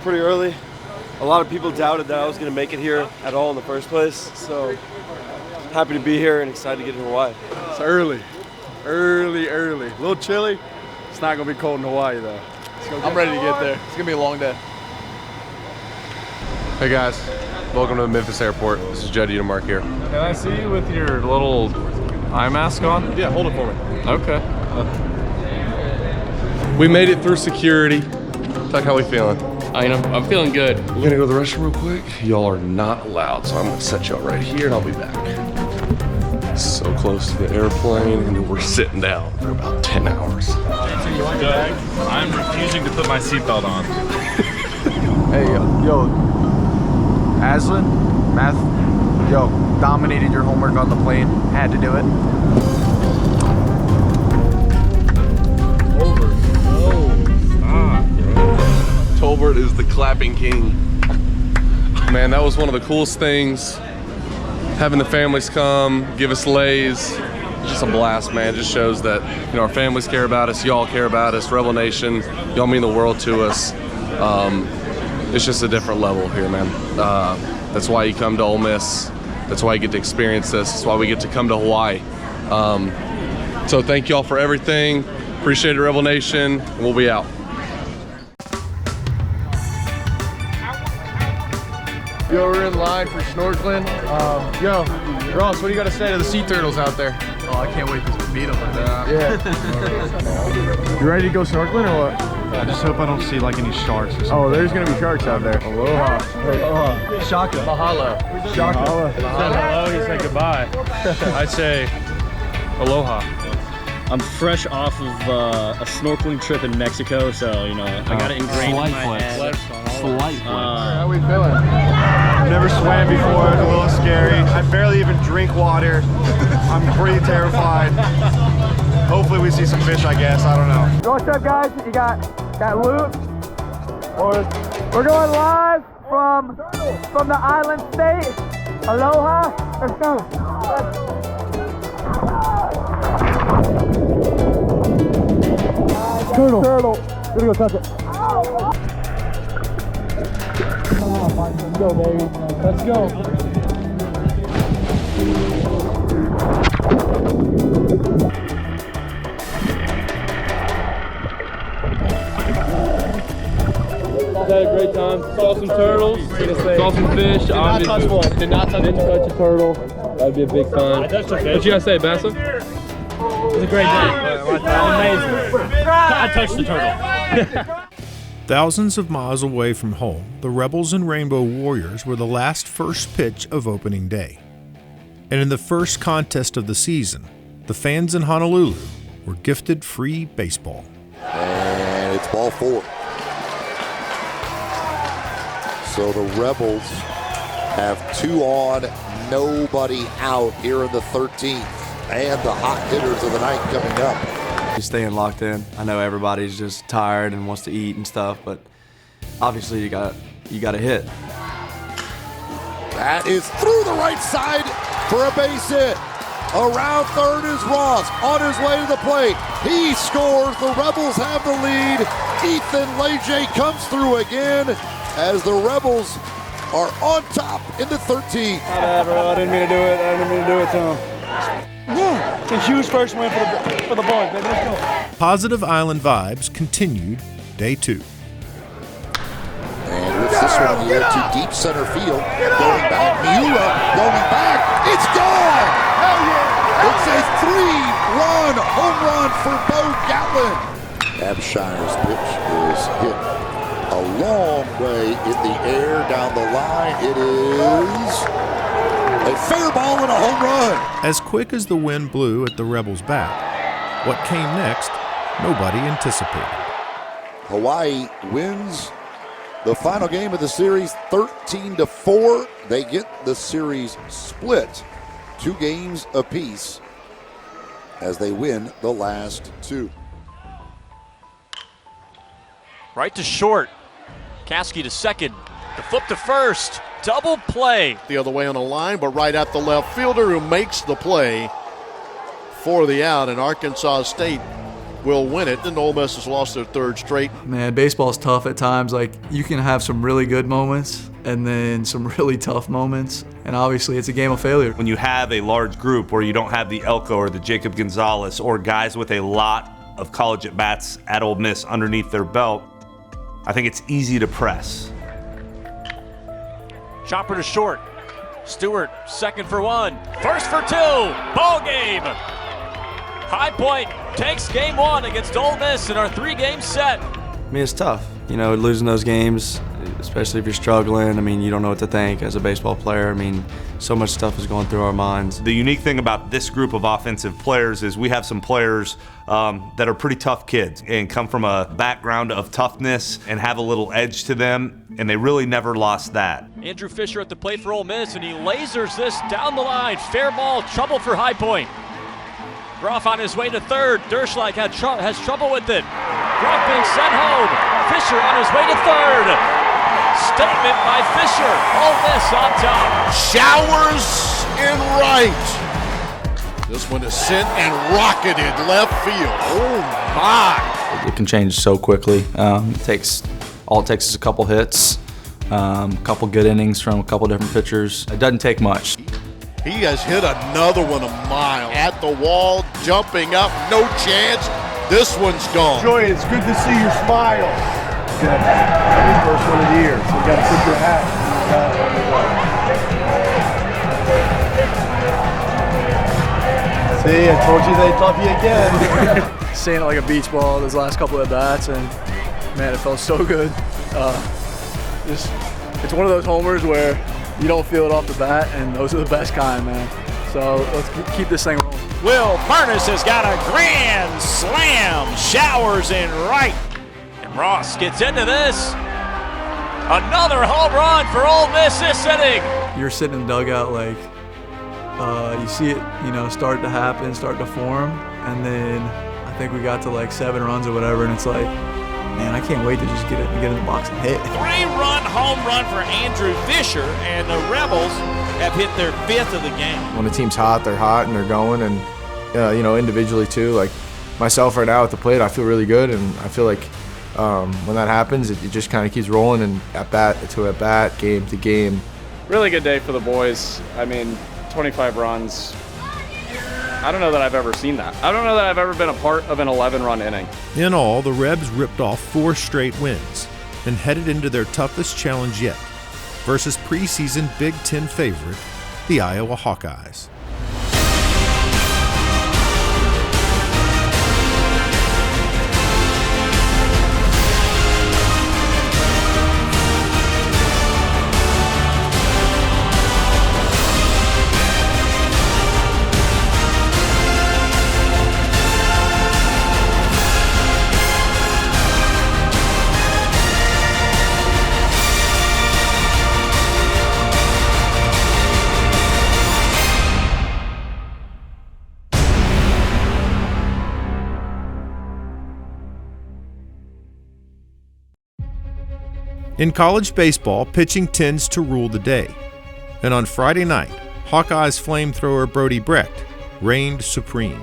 Pretty early. A lot of people doubted that I was going to make it here at all in the first place. So happy to be here and excited to get to Hawaii. It's early. A little chilly. It's not going to be cold in Hawaii, though. I'm ready to get there. It's going to be a long day. Hey guys, welcome to the Memphis airport. This is Judd Udemark here. Can I see you with your little eye mask on? Yeah, hold it for me. Okay. We made it through security. Tuck, how we feeling? I'm feeling good. We're gonna go to the restroom real quick. Y'all are not allowed, so I'm gonna set y'all right here and I'll be back. So close to the airplane, and we're sitting down for about 10 hours. I'm refusing to put my seatbelt on. Hey, yo, Aslan, math, dominated your homework on the plane. Had to do it. Tolbert is the clapping king. Man, that was one of the coolest things. Having the families come, give us lays, just a blast, man. It just shows that our families care about us, y'all care about us, Rebel Nation, y'all mean the world to us. It's just a different level here, man. That's why you come to Ole Miss. That's why you get to experience this. That's why we get to come to Hawaii. So thank y'all for everything. Appreciate it, Rebel Nation, and we'll be out. Yo, we're in line for snorkeling. Yo, Ross, what do you got to say to the sea turtles out there? Oh, I can't wait to meet them. Yeah. You ready to go snorkeling or what? I just hope I don't see like any sharks or something. Oh, there's gonna be sharks out there. Aloha. Aloha. Shaka. Mahalo. Shaka. Mahalo. Hello, he said goodbye. I'd say aloha. I'm fresh off of a snorkeling trip in Mexico, so I got it ingrained in my head. How we feeling? Never swam before, it's a little scary. I barely even drink water. I'm pretty terrified. Hopefully we see some fish, I guess, I don't know. What's up, guys? You got loot? We're going live from the island state. Aloha. Let's go. Turtle. Gonna go touch it. Let's go, baby. Let's go. Had a great time. Saw some turtles. Saw some fish. Did not touch one. Did not touch Didn't touch a turtle. That'd be a big fun. What you guys say, Bassa? It was a great day. Amazing. I touched the turtle. Thousands of miles away from home, the Rebels and Rainbow Warriors were the last first pitch of opening day. And in the first contest of the season, the fans in Honolulu were gifted free baseball. And it's ball 4. So the Rebels have 2 on, nobody out here in the 13th. And the hot hitters of the night coming up. Staying locked in. I know everybody's just tired and wants to eat and stuff, but obviously you got to hit. That is through the right side for a base hit. Around third is Ross on his way to the plate. He scores. The Rebels have the lead. Ethan Leje comes through again as the Rebels are on top in the 13th. My bad, bro. I didn't mean to do it. To him. Yeah, it's a huge first win for the boys, baby. Let's go. Positive Island vibes continued day 2. And lifts this one in the air to deep center field. Going back, Miura going back. It's gone! Hell yeah! It's a 3-run home run for Bo Gatlin. Abshire's pitch is hit a long way in the air down the line. It is a fair ball and a home run. As quick as the wind blew at the Rebels' bat, what came next, nobody anticipated. Hawaii wins the final game of the series 13-4. They get the series split 2 games apiece as they win the last 2. Right to short. Caskey to second. The flip to first. Double play. The other way on the line, but right at the left fielder who makes the play for the out. And Arkansas State will win it. And Ole Miss has lost their third straight. Man, baseball's tough at times. Like, you can have some really good moments and then some really tough moments. And obviously, it's a game of failure. When you have a large group where you don't have the Elko or the Jacob Gonzalez or guys with a lot of college at-bats at Ole Miss underneath their belt, I think it's easy to press. Chopper to short. Stewart, second for one. First for two. Ball game. High Point takes game one against Ole Miss in our 3-game set. I mean, it's tough. You know, losing those games, especially if you're struggling. I mean, you don't know what to think as a baseball player. I mean, so much stuff is going through our minds. The unique thing about this group of offensive players is we have some players that are pretty tough kids and come from a background of toughness and have a little edge to them, and they really never lost that. Andrew Fisher at the plate for Ole Miss, and he lasers this down the line. Fair ball, trouble for High Point. Groff on his way to third. Derschlag has trouble with it. Groff being sent home. Fisher on his way to third. Statement by Fisher. Ole Miss on top. Showers in right. This one is sent and rocketed left field. Oh my! It can change so quickly. All it takes is a couple hits, a couple good innings from a couple different pitchers. It doesn't take much. He has hit another one a mile. At the wall, jumping up, no chance. This one's gone. Joy, it's good to see your smile. Good. First one of the year, so you got to put your hat. See, I told you they'd love you again. Seeing it like a beach ball those last couple of bats, and man, it felt so good. It's one of those homers where you don't feel it off the bat, and those are the best kind, man. So let's keep this thing rolling. Will Furness has got a grand slam. Showers in right. And Ross gets into this. Another home run for Ole Miss this inning. You're sitting in the dugout like, you see it, you know, start to happen, start to form, and then I think we got to like 7 runs or whatever, and it's like, man, I can't wait to just get in the box and hit. 3-run home run for Andrew Fisher, and the Rebels have hit their 5th of the game. When the team's hot, they're hot and they're going, and you know, individually too. Like myself right now at the plate, I feel really good, and I feel like when that happens, it just kind of keeps rolling, and at bat to at bat, game to game. Really good day for the boys. I mean, 25 runs. I don't know that I've ever seen that. I don't know that I've ever been a part of an 11-run inning. In all, the Rebs ripped off 4 straight wins and headed into their toughest challenge yet versus preseason Big Ten favorite, the Iowa Hawkeyes. In college baseball, pitching tends to rule the day. And on Friday night, Hawkeyes flamethrower Brody Brecht reigned supreme.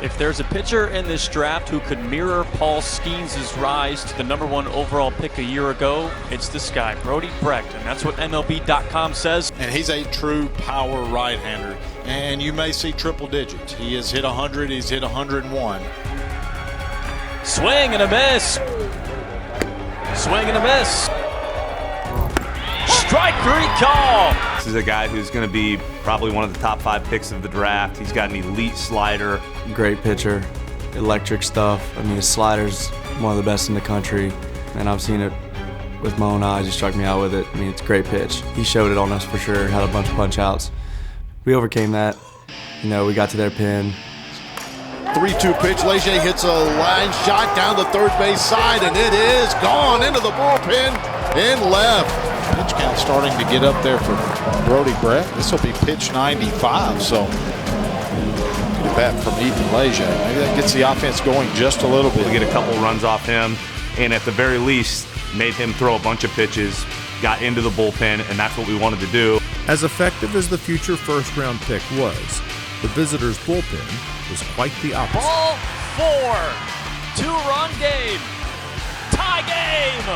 If there's a pitcher in this draft who could mirror Paul Skeens' rise to the #1 overall pick a year ago, it's this guy, Brody Brecht, and that's what MLB.com says. And he's a true power right-hander, and you may see triple digits. He has hit 100, he's hit 101. Swing and a miss. Swing and a miss. Strike 3 call. This is a guy who's going to be probably one of the top 5 picks of the draft. He's got an elite slider. Great pitcher, electric stuff. I mean, his slider's one of the best in the country, and I've seen it with my own eyes. He struck me out with it. I mean, it's a great pitch. He showed it on us for sure, had a bunch of punch outs. We overcame that. You know, we got to their pin. 3-2 pitch. Leger hits a line shot down the third base side, and it is gone into the bullpen in left. Pitch count starting to get up there for Brody Brecht. This will be pitch 95, so good at bat from Ethan Leger. Maybe that gets the offense going just a little bit. We get a couple runs off him, and at the very least, made him throw a bunch of pitches, got into the bullpen, and that's what we wanted to do. As effective as the future first-round pick was, the visitors' bullpen was quite the opposite. Ball 4. 2-run game. Tie game.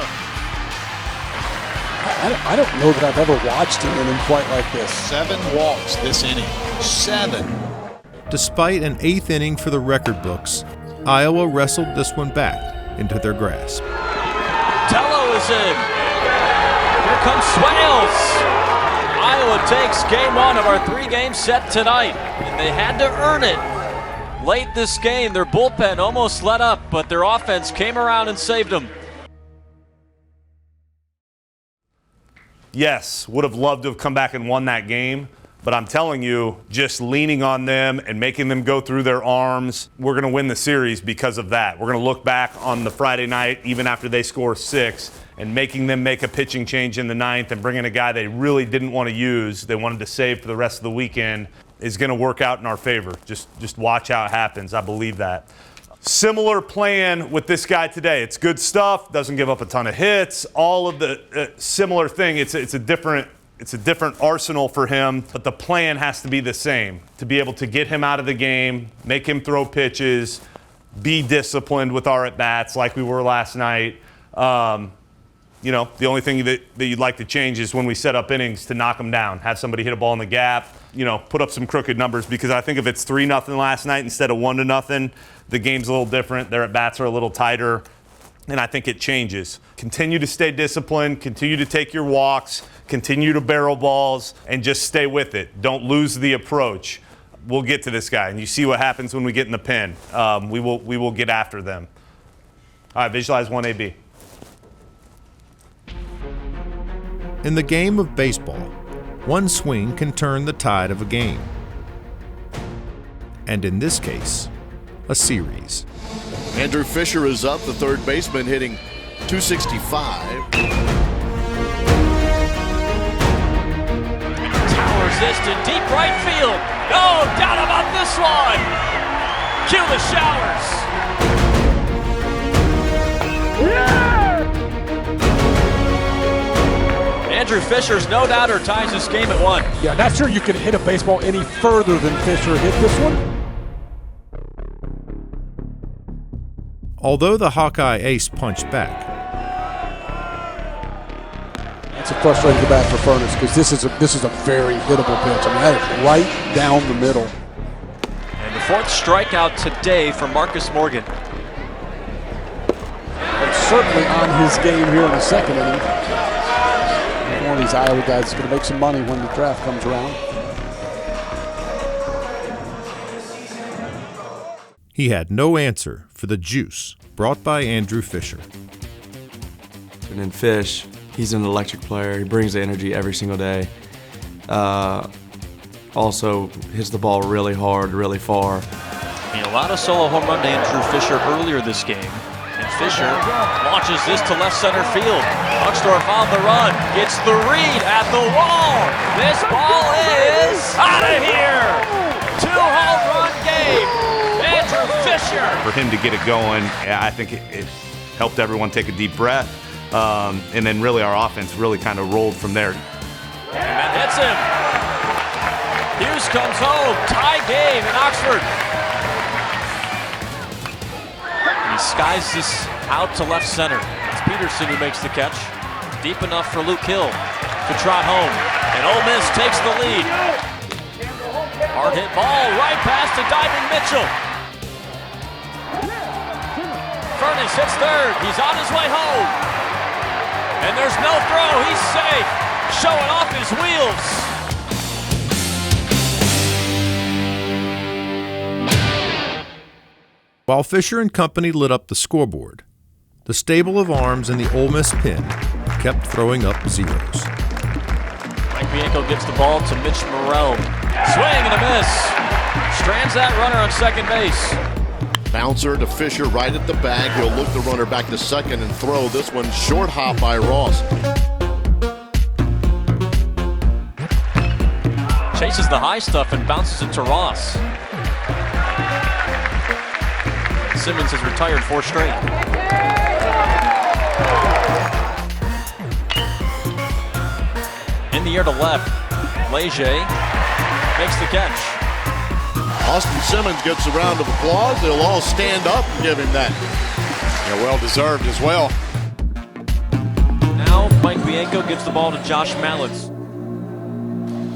I don't know that I've ever watched an inning quite like this. 7 walks this inning. 7. Despite an 8th inning for the record books, Iowa wrestled this one back into their grasp. Tello is in. Here comes Swales. Iowa takes game 1 of our 3-game set tonight, and they had to earn it. Late this game, their bullpen almost let up, but their offense came around and saved them. Yes, would have loved to have come back and won that game, but I'm telling you, just leaning on them and making them go through their arms, we're going to win the series because of that. We're going to look back on the Friday night, even after they score 6, and making them make a pitching change in the 9th and bringing a guy they really didn't want to use, they wanted to save for the rest of the weekend, is going to work out in our favor. Just watch how it happens. I believe that. Similar plan with this guy today. It's good stuff, doesn't give up a ton of hits, all of the similar thing. It's a different arsenal for him, but the plan has to be the same, to be able to get him out of the game, make him throw pitches, be disciplined with our at-bats like we were last night. You know, the only thing that you'd like to change is when we set up innings to knock them down, have somebody hit a ball in the gap, you know, put up some crooked numbers, because I think if it's 3-0 last night instead of 1-0, the game's a little different. Their at-bats are a little tighter, and I think it changes. Continue to stay disciplined, continue to take your walks, continue to barrel balls, and just stay with it. Don't lose the approach. We'll get to this guy, and you see what happens when we get in the pen. We will get after them. All right, visualize 1AB. In the game of baseball, one swing can turn the tide of a game. And in this case, a series. Andrew Fisher is up, the third baseman, hitting .265. Towers this to deep right field. No doubt about this one. Cue the showers. Andrew Fisher's no doubter ties this game at 1. Yeah, not sure you can hit a baseball any further than Fisher hit this one. Although the Hawkeye ace punched back, It's a frustrating at bat for Furness, because this is a very hittable pitch. I mean, that is right down the middle. And the 4th strikeout today for Marcus Morgan. It's certainly on his game here in the 2nd inning. One of these Iowa guys is going to make some money when the draft comes around. he had no answer for the juice brought by Andrew Fisher. And then Fish, he's an electric player. He brings the energy every single day. Also hits the ball really hard, really far. And a lot of solo home run to Andrew Fisher earlier this game. And Fisher launches this to left center field. Uxdorf on the run, gets the read at the wall. This ball is out of here. 2-home run game. Andrew Fisher. For him to get it going, I think it helped everyone take a deep breath. And then really our offense really kind of rolled from there. And that hits him. Hughes comes home. Tie game in Oxford. He skies this out to left center. It's Peterson who makes the catch. Deep enough for Luke Hill to trot home. And Ole Miss takes the lead. Hard hit ball right past to diving Mitchell. Furness hits third. He's on his way home. And there's no throw. He's safe. Showing off his wheels. While Fisher and company lit up the scoreboard, the stable of arms in the Ole Miss pen kept throwing up zeros. Mike Bianco gets the ball to Mitch Morrell. Swing and a miss. Strands that runner on second base. Bouncer to Fisher right at the bag. He'll look the runner back to second and throw. This one short hop by Ross. Chases the high stuff and bounces it to Ross. Simmons has retired 4 straight. In the air to left, Leger makes the catch. Austin Simmons gets a round of applause. They'll all stand up and give him that. Yeah, well deserved as well. Now Mike Bianco gives the ball to Josh Mallitz.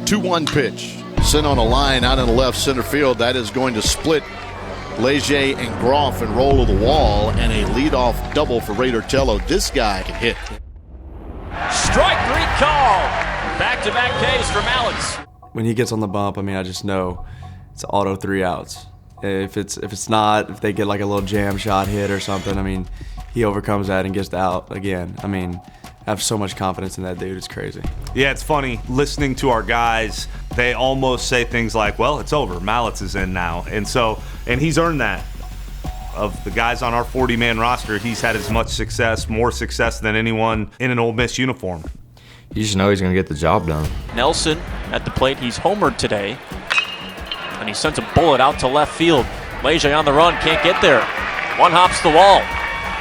2-1 pitch. Sent on a line out in the left center field. That is going to split Leger and Groff and roll to the wall, and a leadoff double for Ray Turtello. This guy can hit. Strike three call. Back-to-back Ks for Mallitz. When he gets on the bump, I mean, I just know it's auto 3 outs. If they get like a little jam shot hit or something, I mean, he overcomes that and gets the out again. I mean, I have so much confidence in that dude. It's crazy. Yeah, it's funny listening to our guys. They almost say things like, well, it's over. Mallitz is in now. And he's earned that. Of the guys on our 40-man roster, he's had as much success, more success than anyone in an Ole Miss uniform. You just know he's going to get the job done. Nelson at the plate. He's homered today. And he sends a bullet out to left field. Leger on the run, can't get there. One hops the wall.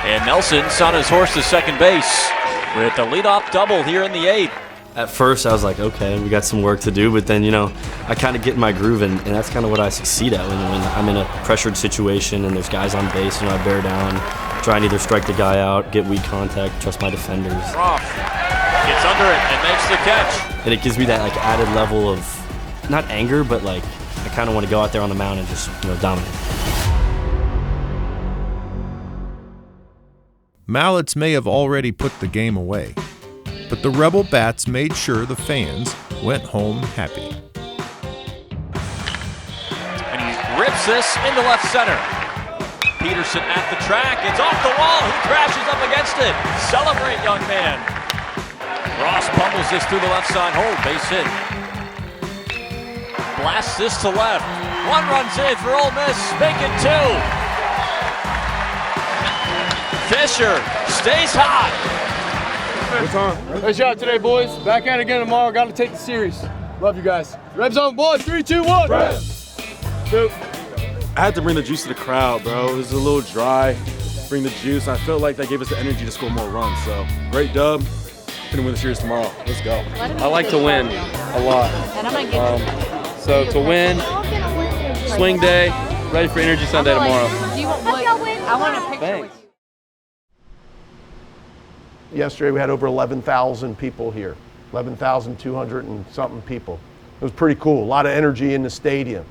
And Nelson's on his horse to second base with a leadoff double here in the 8th. At first, I was like, okay, we got some work to do, but then, I kind of get in my groove, and that's kind of what I succeed at when I'm in a pressured situation and there's guys on base. I bear down, try and either strike the guy out, get weak contact, trust my defenders. Groff gets under it and makes the catch. And it gives me that, added level of, not anger, but, I kind of want to go out there on the mound and just, dominate. Mallitz may have already put the game away, but the Rebel Bats made sure the fans went home happy. And he rips this into left center. Peterson at the track. It's off the wall. He crashes up against it. Celebrate, young man. Ross pummels this through the left side hole. Base hit. Blasts this to left. One runs in for Ole Miss. Make it 2. Fisher stays hot. Good time. Nice job today, boys. Back at it again tomorrow. Got to take the series. Love you guys. Rebs on, boys. 3, 2, 1. Rebs. I had to bring the juice to the crowd, bro. It was a little dry. Bring the juice. I felt like that gave us the energy to score more runs. So great dub. Gonna win the series tomorrow. Let's go. I like to win a lot. So to win, swing day, ready for Energy Sunday tomorrow. I want a picture. Thanks. Yesterday we had over 11,000 people here, 11,200 and something people. It was pretty cool, a lot of energy in the stadium.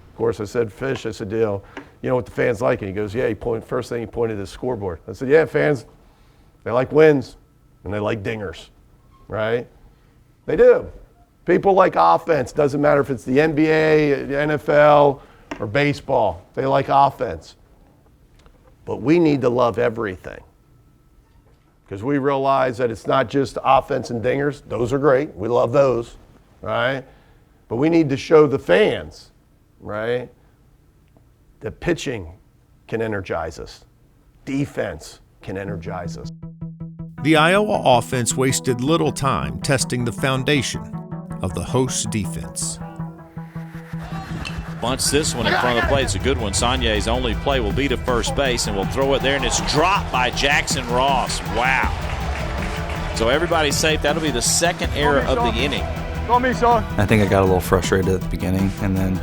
Of course, I said, Fish, I said, you know what the fans like? And he goes, yeah, first thing he pointed to the scoreboard. I said, yeah, fans, they like wins and they like dingers, right? They do. People like offense, doesn't matter if it's the NBA, the NFL, or baseball, they like offense. But we need to love everything. Because we realize that it's not just offense and dingers. Those are great. We love those, right? But we need to show the fans, right, that pitching can energize us. Defense can energize us. The Iowa offense wasted little time testing the foundation of the host's defense. Bunts this one in front of the plate. It's a good one. Sonye's only play will be to first base, and will throw it there, and it's dropped by Jackson Ross. Wow. So everybody's safe. That'll be the second error of the inning. Go me, Sean. I think I got a little frustrated at the beginning, and then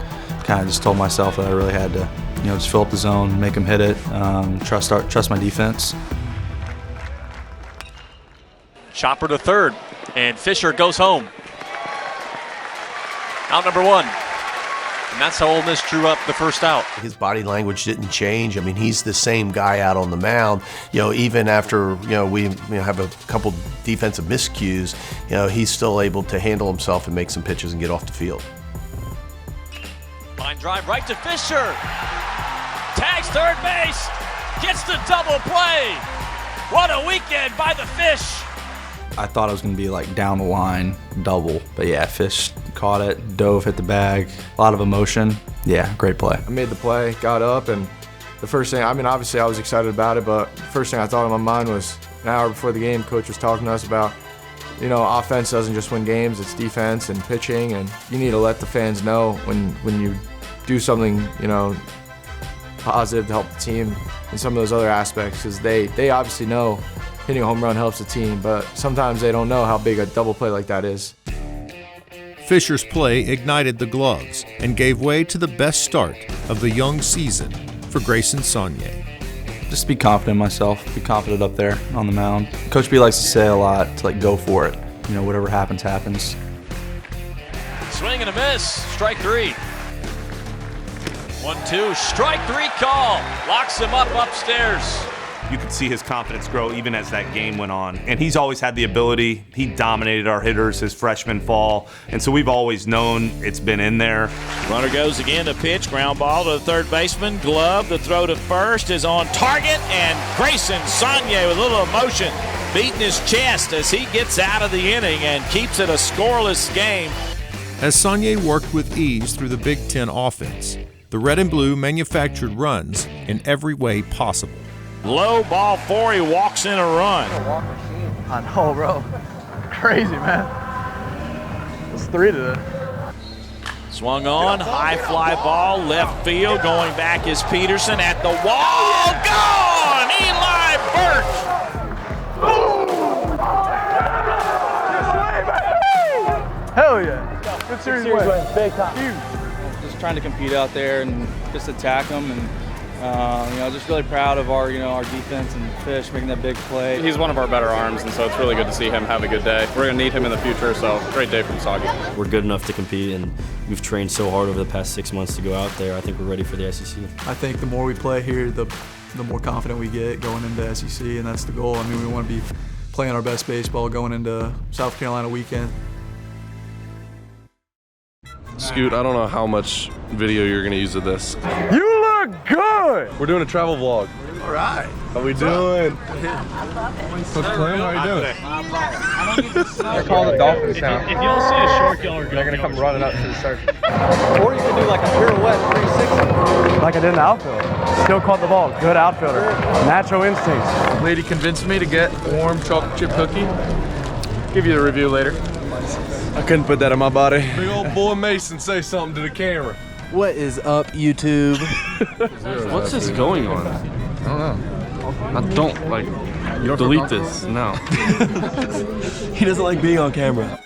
kind of just told myself that I really had to, just fill up the zone, make them hit it, trust my defense. Chopper to third, and Fisher goes home. Out number 1. And that's how Ole Miss drew up the first out. His body language didn't change. I mean, he's the same guy out on the mound. Even after we have a couple defensive miscues, he's still able to handle himself and make some pitches and get off the field. Line drive right to Fisher. Tags third base. Gets the double play. What a weekend by the Fish. I thought it was going to be down the line double, but yeah, Fish caught it, dove, hit the bag, a lot of emotion. Yeah, great play. I made the play, got up, and the first thing, obviously I was excited about it, but the first thing I thought in my mind was an hour before the game, coach was talking to us about, offense doesn't just win games, it's defense and pitching, and you need to let the fans know when you do something, positive to help the team in some of those other aspects, because they obviously know hitting a home run helps the team, but sometimes they don't know how big a double play like that is. Fisher's play ignited the gloves and gave way to the best start of the young season for Grayson Saunier. Just be confident in myself, be confident up there on the mound. Coach B likes to say a lot to go for it. You know, whatever happens, happens. Swing and a miss. Strike 3. 1-2. Strike 3 call. Locks him up upstairs. You could see his confidence grow even as that game went on. And he's always had the ability. He dominated our hitters his freshman fall. And so we've always known it's been in there. Runner goes again to pitch. Ground ball to the third baseman. Glove. The throw to first is on target. And Grayson Saunier with a little emotion beating his chest as he gets out of the inning and keeps it a scoreless game. As Saunier worked with ease through the Big Ten offense, the Red and Blue manufactured runs in every way possible. Low ball 4, he walks in a run. I know, bro. Crazy, man. It's 3 today. Swung on, high fly ball, left field, going back is Peterson at the wall, gone! Eli Birch! Hell yeah. Good series win. Big time. Huge. Just trying to compete out there and just attack them, and just really proud of our defense and Fish making that big play. He's one of our better arms, and so it's really good to see him have a good day. We're going to need him in the future, so great day from Soggy. We're good enough to compete, and we've trained so hard over the past 6 months to go out there. I think we're ready for the SEC. I think the more we play here, the more confident we get going into SEC, and that's the goal. I mean, we want to be playing our best baseball going into South Carolina weekend. Scoot, I don't know how much video you're gonna use of this. You look good! We're doing a travel vlog. All right. How we doing? Coach Clem, how you doing? They're calling the Dolphins now. If you don't see a short yard, They're gonna come running up to the circle. or you can do like a pirouette 360. Like I did in the outfield. Still caught the ball. Good outfielder. Natural instincts. Lady convinced me to get warm chocolate chip cookie. Give you the review later. I couldn't put that in my body. Big old boy Mason, say something to the camera. What is up, YouTube? What's this going on? I don't know. I don't like. You don't delete this. No. He doesn't like being on camera.